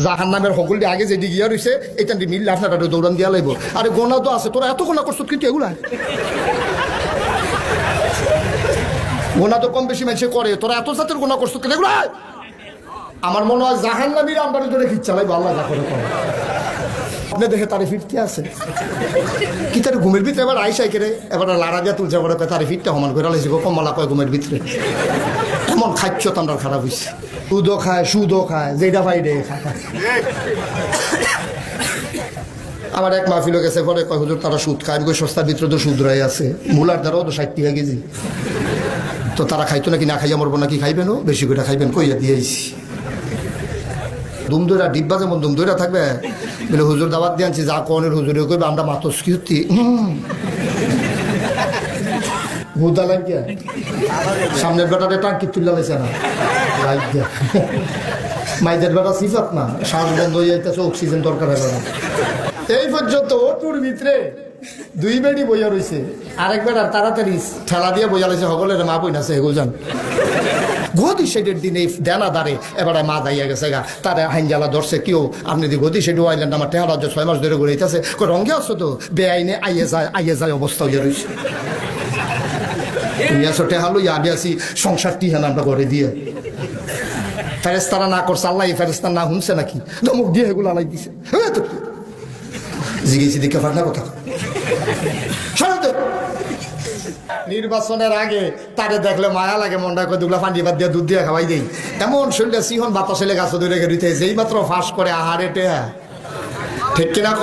জাহান নামের হকুল আগে যে গিয়া রয়েছে এটা মিললে আপনার দৌড়ান দিয়া লাগবো। আরে গোনা তো আছে, তোরা এত গোনা করছো কিন্তু এগুলা গোনা তো কম বেশি মানুষে করে, তোরা এত জাতের গোনা করছো কিন্তু এগুলা। আমার মনে হয় জাহান নামীর আমবানি ধরে খিচ্ছা লাগবে আল্লাহ যা করে করে। আপনি দেখে তারে ফিরতে আছে কি তার ঘুমের ভিতরে এবার আইসাই কেড়ে এবার লাড়া দিয়া তুলছে এবার তারে ফিরতে সমান করে লাইছে কমলা কয় ঘুমের ভিতরে এমন খাচ্ছ তার খারাপ হয়েছে। সুদও খায় যেটা পাইডে খায়। আমার এক মাহফিল গেছে পরে কয় হুজুর তারা সুদ খায়, আমি সস্তার ভিতরে তো সুদ রয়ে আছে, মূলার দ্বারাও তো 60 টাকা কেজি, তো তারা খাইতো নাকি না খাইয়া মরবো নাকি খাইবেন, বেশি করে খাইবেন কইয়া দিয়েছি। দুম দইরা ডিব্বা যেমন দুম দইরা থাকবে বলে হুজুর দাওয়াত দিয়ে আনছি, যা কনের হুজুরে কইবে আমরা মাতস্কৃতি হুদা লাগিয়া সামনের বেটাতে টাঙ্কি তুললা লাইছে না লাগিয়া মাইদের বেটা সিফাত না, শ্বাস বন্ধ হয়ে যাইতেছে, অক্সিজেন দরকার হবে না। এই পর্যন্ত ওটুর ভিতরে দুই বেড়ি বইয়া রয়েছে, আরেক বেড়ার তাড়াতাড়ি ঠেলা দিয়ে বইয়া লাইছে সকলের মা বই নাছে এগুলো জান গদি সেটের দিনে দেনা দাঁড়ে এবারে মা দাইয়া গেছে গা, তারা হাইনজালা ধরছে কেউ আপনি যদি গদি সেটু আইলেন আমার টেহারা 6 মাস ধরে ঘুরাইতেছে রঙে আসছো তো বেআইনে আইয়ে যায় অবস্থা হইয়া রয়েছে। তুমি আসো টেহালো আমি আসি সংসার টিহান আমরা ঘরে দিয়ে ফেরেস্তারা না করছে আল্লাহ ফেরেস্তার না শুনছে নাকি ধমক দিয়ে এগুলো আলাই দিছে জিগেছি দিকে ফাঁকা কথা। নির্বাচনের আগে তারে দেখলে মায়া লাগে, মনটা করে দুগুলা পানি বাদ দিয়ে দুধ দিয়ে খাওয়াই দেই, এমন শরীরটা সিহন বাতাসেলে গাছ ধরে গেছে যেই মাত্র ফাঁস করে আহারে টেহা ঠিক কিনা ক